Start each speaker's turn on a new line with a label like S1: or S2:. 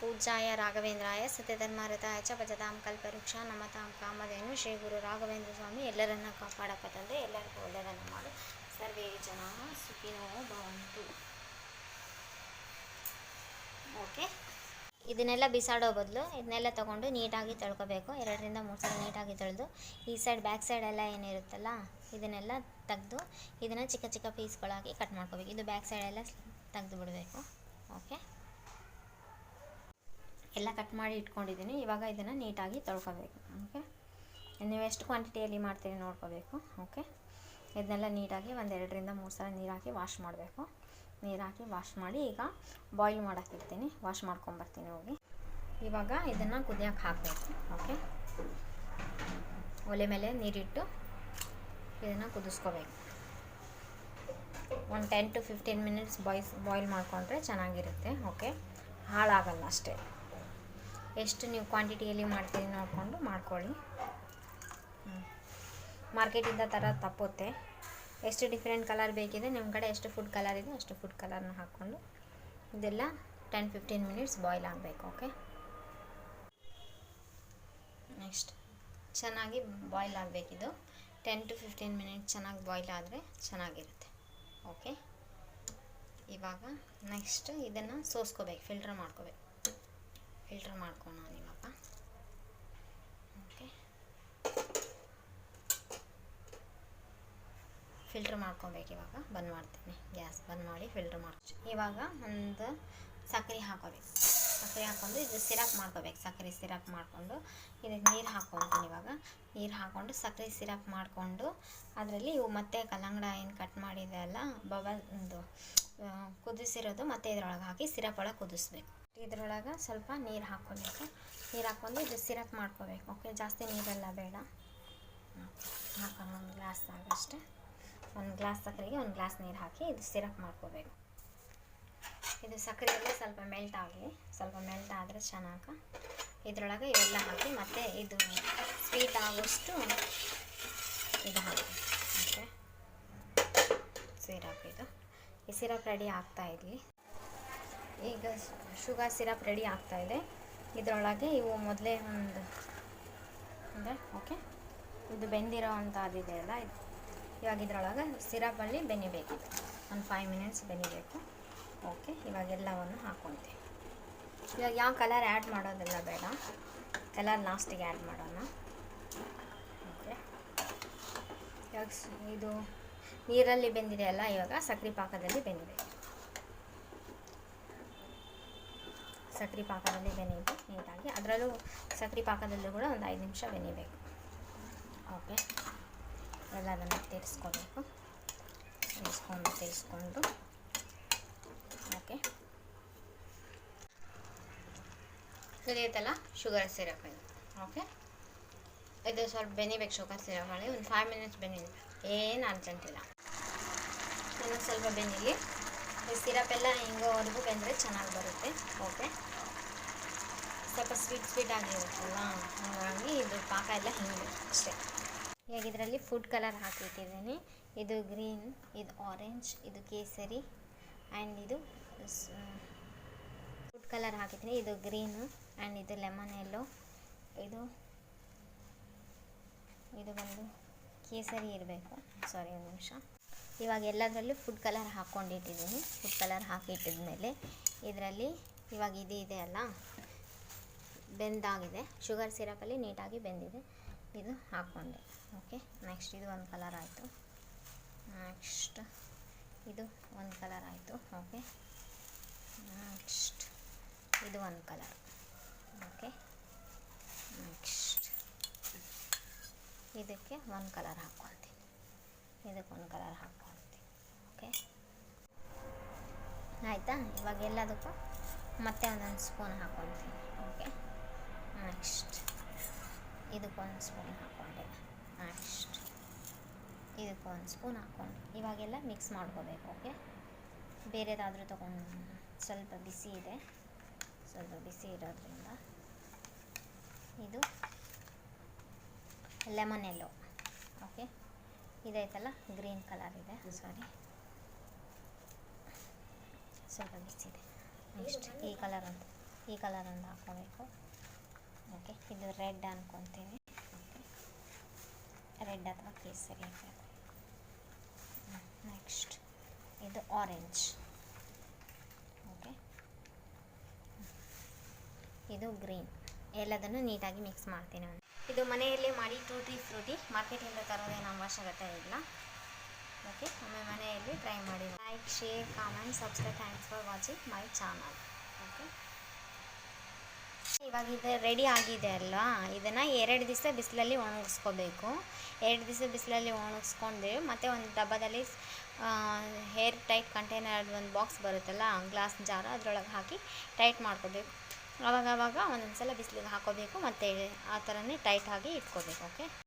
S1: पूज्याय ರಾಘವೇಂದ್ರಾಯ ಸತ್ಯಧರ್ಮರತಾಯ ಚ ಭಜತಾಂ ಕಲ್ಪವೃಕ್ಷ ನಮತಾಂ ಕಾಮಧೇನು ಶ್ರೀ ಗುರು ರಾಘವೇಂದ್ರ ಸ್ವಾಮಿ ಎಲ್ಲರನ್ನ ಕಾಪಾಡಪ್ಪ ತಂದೆ, ಎಲ್ಲರಿಗೂ ಒಳ್ಳೆಯದನ್ನು ಮಾಡು. ಸರ್ವೇ ಜನ ಸುಖಿನೋ ಭವಂತು. ಓಕೆ, ಇದನ್ನೆಲ್ಲ ಬಿಸಾಡೋ ಬದಲು ಇದನ್ನೆಲ್ಲ ತೊಗೊಂಡು ನೀಟಾಗಿ ತೊಳ್ಕೊಬೇಕು. 2ರಿಂದ 3 ಸಲ ನೀಟಾಗಿ ತೊಳೆದು ಈ ಸೈಡ್ ಬ್ಯಾಕ್ ಸೈಡ್ ಎಲ್ಲ ಏನಿರುತ್ತಲ್ಲ ಇದನ್ನೆಲ್ಲ ತೆಗೆದು ಇದನ್ನು ಚಿಕ್ಕ ಚಿಕ್ಕ ಪೀಸ್ಗಳಾಗಿ ಕಟ್ ಮಾಡ್ಕೋಬೇಕು. ಇದು ಬ್ಯಾಕ್ ಸೈಡ್ ಎಲ್ಲ ತೆಗೆದು ಬಿಡಬೇಕು. ಓಕೆ, ಎಲ್ಲ ಕಟ್ ಮಾಡಿ ಇಟ್ಕೊಂಡಿದ್ದೀನಿ. ಇವಾಗ ಇದನ್ನು ನೀಟಾಗಿ ತೊಳ್ಕೊಬೇಕು. ಓಕೆ, ನೀವು ಎಷ್ಟು ಕ್ವಾಂಟಿಟಿಯಲ್ಲಿ ಮಾಡ್ತೀರಿ ನೋಡ್ಕೋಬೇಕು. ಓಕೆ, ಇದನ್ನೆಲ್ಲ ನೀಟಾಗಿ 2ರಿಂದ 3 ಸಲ ನೀರು ಹಾಕಿ ವಾಶ್ ಮಾಡಬೇಕು. ನೀರು ಹಾಕಿ ವಾಶ್ ಮಾಡಿ ಈಗ ಬಾಯ್ಲ್ ಮಾಡೋಕ್ಕಿಡ್ತೀನಿ. ವಾಶ್ ಮಾಡ್ಕೊಂಬರ್ತೀನಿ ಹೋಗಿ. ಇವಾಗ ಇದನ್ನು ಕುದಿಯೋಕೆ ಹಾಕಬೇಕು. ಓಕೆ, ಒಲೆ ಮೇಲೆ ನೀರಿಟ್ಟು ಇದನ್ನು ಕುದಿಸ್ಕೋಬೇಕು. ಒಂದು 10 to 15 ಮಿನಿಟ್ಸ್ ಬಾಯ್ಲ್ ಮಾಡಿಕೊಂಡ್ರೆ ಚೆನ್ನಾಗಿರುತ್ತೆ. ಓಕೆ, ಹಾಳಾಗಲ್ಲ ಅಷ್ಟೇ. ಎಷ್ಟು ನೀವು ಕ್ವಾಂಟಿಟಿಯಲ್ಲಿ ಮಾಡ್ತೀರಿ ನೋಡಿಕೊಂಡು ಮಾಡ್ಕೊಳ್ಳಿ. ಮಾರ್ಕೆಟಿಂದ ಥರ ತಪ್ಪುತ್ತೆ. ಎಷ್ಟು ಡಿಫ್ರೆಂಟ್ ಕಲರ್ ಬೇಕಿದೆ ನಿಮ್ಮ ಕಡೆ, ಎಷ್ಟು ಫುಡ್ ಕಲರ್ ಇದೆ ಅಷ್ಟು ಫುಡ್ ಕಲರ್ನ ಹಾಕ್ಕೊಂಡು ಇದೆಲ್ಲ 10-15 ಮಿನಿಟ್ಸ್ ಬಾಯ್ಲ್ ಆಗಬೇಕು. ಓಕೆ, ನೆಕ್ಸ್ಟ್ ಚೆನ್ನಾಗಿ ಬಾಯ್ಲ್ ಆಗಬೇಕಿದು. 10 to 15 ಮಿನಿಟ್ಸ್ ಚೆನ್ನಾಗಿ ಬಾಯ್ಲ್ ಆದರೆ ಚೆನ್ನಾಗಿರುತ್ತೆ. ಓಕೆ, ಇವಾಗ ನೆಕ್ಸ್ಟ್ ಇದನ್ನು ಸೋಸ್ಕೋಬೇಕು, ಫಿಲ್ಟರ್ ಮಾಡ್ಕೋಬೇಕು. ಫಿಲ್ಟರ್ ಮಾಡ್ಕೊಳ್ಳೋಣ ಇವಾಗ. ಓಕೆ, ಫಿಲ್ಟರ್ ಮಾಡ್ಕೊಬೇಕು. ಇವಾಗ ಬಂದ್ ಮಾಡ್ತೀನಿ, ಗ್ಯಾಸ್ ಬಂದ್ ಮಾಡಿ ಫಿಲ್ಟರ್ ಮಾಡ್ಕೊ. ಇವಾಗ ಒಂದು ಸಕ್ಕರೆ ಹಾಕೋಬೇಕು. ಸಕ್ಕರೆ ಹಾಕ್ಕೊಂಡು ಇದು ಸಿರಪ್ ಮಾಡ್ಕೋಬೇಕು. ಸಕ್ಕರೆ ಸಿರಪ್ ಮಾಡಿಕೊಂಡು ಇದಕ್ಕೆ ನೀರು ಹಾಕ್ಕೊತೀನಿ. ಇವಾಗ ನೀರು ಹಾಕ್ಕೊಂಡು ಸಕ್ಕರೆ ಸಿರಪ್ ಮಾಡಿಕೊಂಡು ಅದರಲ್ಲಿ ಇವು ಮತ್ತೆ ಕಲ್ಲಂಗಡ ಏನು ಕಟ್ ಮಾಡಿದೆ ಅಲ್ಲ ಒಂದು ಕುದಿಸಿರೋದು ಮತ್ತೆ ಇದರೊಳಗೆ ಹಾಕಿ ಸಿರಪ್ ಒಳಗೆ ಕುದಿಸ್ಬೇಕು. ಇದರೊಳಗೆ ಸ್ವಲ್ಪ ನೀರು ಹಾಕ್ಕೋಬೇಕು. ನೀರು ಹಾಕ್ಕೊಂಡು ಇದು ಸಿರಪ್ ಮಾಡ್ಕೋಬೇಕು. ಓಕೆ, ಜಾಸ್ತಿ ನೀರೆಲ್ಲ ಬೇಡ. ಹಾಕೋಣ ಒಂದು ಗ್ಲಾಸ್ ಆಗಷ್ಟೇ. ಒಂದು ಗ್ಲಾಸ್ ಸಕ್ಕರೆಗೆ 1 ಗ್ಲಾಸ್ ನೀರು ಹಾಕಿ ಇದು ಸಿರಪ್ ಮಾಡ್ಕೋಬೇಕು. ಇದು ಸಕ್ಕರೆ ಎಲ್ಲ ಸ್ವಲ್ಪ ಮೆಲ್ಟ್ ಆಗಲಿ. ಸ್ವಲ್ಪ ಮೆಲ್ಟ್ ಆದರೆ ಚೆನ್ನಾಗಿ ಇದರೊಳಗೆ ಇವೆಲ್ಲ ಹಾಕಿ ಮತ್ತೆ ಇದು ಸ್ವೀಟ್ ಆಗೋಷ್ಟು ಇದು ಹಾಕಿ. ಓಕೆ, ಸಿರಪ್ ಈ ಸಿರಪ್ ರೆಡಿ ಆಗ್ತಾಯಿರಲಿ. ಈಗ ಶುಗರ್ ಸಿರಪ್ ರೆಡಿ ಆಗ್ತಾಯಿದೆ. ಇದರೊಳಗೆ ಇವು ಮೊದಲೇ ಒಂದು ಓಕೆ, ಇದು ಬೆಂದಿರೋ ಅಂಥದ್ದಿದೆ ಅಲ್ಲ, ಇವಾಗ ಇದರೊಳಗೆ ಸಿರಪಲ್ಲಿ ಬೆನಿಬೇಕು. ಒಂದು 5 ಮಿನಿಟ್ಸ್ ಬೆನಿಬೇಕು. ಓಕೆ, ಇವಾಗೆಲ್ಲವನ್ನು ಹಾಕ್ಕೊಳ್ತೀವಿ. ಇವಾಗ ಯಾವ ಕಲರ್ ಆ್ಯಡ್ ಮಾಡೋದೆಲ್ಲ ಬೇಡ, ಕಲರ್ ಲಾಸ್ಟಿಗೆ ಆ್ಯಡ್ ಮಾಡೋಣ. ಓಕೆ, ಇವಾಗ ಇದು ನೀರಲ್ಲಿ ಬೆಂದಿದೆ ಅಲ್ಲ, ಇವಾಗ ಸಕ್ಕರೆ ಪಾಕದಲ್ಲಿ ಬೆನಿಬೇಕು. ಸಕ್ಕರೆ ಪಾಕದಲ್ಲಿ ಬೆನಿಬೇಕು ನೀಟಾಗಿ. ಅದರಲ್ಲೂ ಸಕ್ಕರೆ ಪಾಕದಲ್ಲೂ ಕೂಡ ಒಂದು 5 ನಿಮಿಷ ಬೆನಿಬೇಕು. ಓಕೆ, ಎಲ್ಲದನ್ನು ತಿರ್ಸ್ಕೋಬೇಕು. ತಿರ್ಸ್ಕೊಂಡು ಓಕೆ, ಕುದಿಯುತ್ತಲ್ಲ ಶುಗರ್ ಸಿರಪ್ ಇದು. ಓಕೆ, ಇದು ಸ್ವಲ್ಪ ಬೆನಿಬೇಕು. ಶುಗರ್ ಸಿರಪ್ ಮಾಡಿ ಒಂದು 5 ಮಿನಿಟ್ಸ್ ಬೆನಿಬೇಕು. ಏನು ಅರ್ಜೆಂಟಿಲ್ಲ, ಇನ್ನೊಂದು ಸ್ವಲ್ಪ ಬೆನಿಲಿ. ಈ ಸಿರಪ್ ಎಲ್ಲ ಹಿಂಗೋವರೆಗೂ ಬೆಂದರೆ ಚೆನ್ನಾಗಿ ಬರುತ್ತೆ. ಓಕೆ, ಸ್ವಲ್ಪ ಸ್ವೀಟ್ ಆಗಿರುತ್ತಲ್ಲ, ಹಾಗಾಗಿ ಇದು ಪಾಕ ಎಲ್ಲ ಹಿಂಗೆ ಅಷ್ಟೇ. ಈಗ ಇದರಲ್ಲಿ ಫುಡ್ ಕಲರ್ ಹಾಕಿಟ್ಟಿದ್ದೀನಿ. ಇದು ಗ್ರೀನ್, ಇದು ಆರೆಂಜ್, ಇದು ಕೇಸರಿ ಆ್ಯಂಡ್ ಇದು ಫುಡ್ ಕಲರ್ ಹಾಕಿದ್ದೀನಿ. ಇದು ಗ್ರೀನು ಆ್ಯಂಡ್ ಇದು ಲೆಮನ್ ಎಲ್ಲೋ, ಇದು ಬಂದು ಕೇಸರಿ ಇರಬೇಕು. ಸಾರಿ, ಒಂದು ನಿಮಿಷ. ಇವಾಗ ಎಲ್ಲದರಲ್ಲೂ ಫುಡ್ ಕಲರ್ ಹಾಕ್ಕೊಂಡಿಟ್ಟಿದ್ದೀನಿ. ಫುಡ್ ಕಲರ್ ಹಾಕಿಟ್ಟಿದ್ಮೇಲೆ ಇದರಲ್ಲಿ ಇವಾಗ ಇದೆ ಅಲ್ಲ, ಬೆಂದಾಗಿದೆ. ಶುಗರ್ ಸಿರಪಲ್ಲಿ ನೀಟಾಗಿ ಬೆಂದಿದೆ. ಇದು ಹಾಕ್ಕೊಂಡೆ. ಓಕೆ, ನೆಕ್ಸ್ಟ್ ಇದು ಒಂದು ಕಲರ್ ಆಯಿತು. ನೆಕ್ಸ್ಟ್ ಇದು ಒಂದು ಕಲರ್ ಆಯಿತು. ಓಕೆ, ನೆಕ್ಸ್ಟ್ ಇದು ಒಂದು ಕಲರ್. ಓಕೆ, ನೆಕ್ಸ್ಟ್ ಇದಕ್ಕೆ ಒಂದು ಕಲರ್ ಹಾಕ್ಕೊಳ್ತೀನಿ. ಇದಕ್ಕೊಂದು ಕಲರ್ ಹಾಕ್ಕೊಳ್ತೀನಿ. ಓಕೆ, ಆಯಿತಾ? ಇವಾಗ ಎಲ್ಲದಕ್ಕೂ ಮತ್ತೆ ಒಂದೊಂದು ಸ್ಪೂನ್ ಹಾಕ್ಕೊಳ್ತೀನಿ. ಓಕೆ, ನೆಕ್ಸ್ಟ್ ಇದಕ್ಕೊಂದು ಸ್ಪೂನ್ ಹಾಕ್ಕೊಂಡೆ. ನೆಕ್ಸ್ಟ್ ಇದಕ್ಕೊಂದು ಸ್ಪೂನ್ ಹಾಕ್ಕೊಂಡೆ. ಇವಾಗೆಲ್ಲ ಮಿಕ್ಸ್ ಮಾಡ್ಕೋಬೇಕು. ಓಕೆ, ಬೇರೆದಾದರೂ ತೊಗೊಂಡು ಸ್ವಲ್ಪ ಬಿಸಿ ಇದೆ, ಸ್ವಲ್ಪ ಬಿಸಿ ಇರೋದ್ರಿಂದ ಇದು ಲೆಮನ್ ಎಲ್ಲೋ. ಓಕೆ, ಇದೈತಲ್ಲ ಗ್ರೀನ್ ಕಲರ್ ಇದೆ, ಸಾರಿ ಸ್ವಲ್ಪ ಬಿಸಿದೆ. ನೆಕ್ಸ್ಟ್ ಈ ಕಲರ್ ಅಂತ ಈ ಕಲರನ್ನು ಹಾಕ್ಕೋಬೇಕು. ಓಕೆ, ಇದು ರೆಡ್ ಅನ್ಕೊತೀನಿ. ಓಕೆ, ರೆಡ್ ಅಥವಾ ಕೇಸರಿ ಹಾಕಬೇಕು. ನೆಕ್ಸ್ಟ್ ಇದು ಆರೆಂಜ್. ಓಕೆ, ಇದು ಗ್ರೀನ್. ಎಲ್ಲದನ್ನು ನೀಟಾಗಿ ಮಿಕ್ಸ್ ಮಾಡ್ತೀನಿ. ಇದು ಮನೆಯಲ್ಲೇ ಮಾಡಿ ಟೂಟಿ ಫ್ರೂಟಿ, ಮಾರ್ಕೆಟಿಂದ ತರೋದೇನು ಅವಶ್ಯಕತೆ ಇಲ್ಲ. ಓಕೆ, ಒಮ್ಮೆ ಮನೆಯಲ್ಲಿ ಟ್ರೈ ಮಾಡಿ. Like, share, comment, subscribe. Thanks for watching my channel. Okay, ಇವಾಗ ಇದು ರೆಡಿ ಆಗಿದೆ ಅಲ್ಲ, ಇದನ್ನು 2 ದಿವಸ ಬಿಸಿಲಲ್ಲಿ ಒಣಗಿಸ್ಕೋಬೇಕು. 2 ದಿವಸ ಬಿಸಿಲಲ್ಲಿ ಒಣಗಿಸ್ಕೊಂಡು ಮತ್ತೆ ಒಂದು ಡಬ್ಬದಲ್ಲಿ ಹೇರ್ ಟೈಟ್ ಕಂಟೈನರ್ ಒಂದು ಬಾಕ್ಸ್ ಬರುತ್ತಲ್ಲ, ಗ್ಲಾಸ್ ಜಾರ್, ಅದರೊಳಗೆ ಹಾಕಿ ಟೈಟ್ ಮಾಡ್ಕೋಬೇಕು. ಆವಾಗ ಒಂದೊಂದು ಸಲ ಬಿಸಿಲಿಗೆ ಹಾಕೋಬೇಕು, ಮತ್ತು ಆ ಥರನೇ ಟೈಟಾಗಿ ಇಟ್ಕೋಬೇಕು. ಓಕೆ.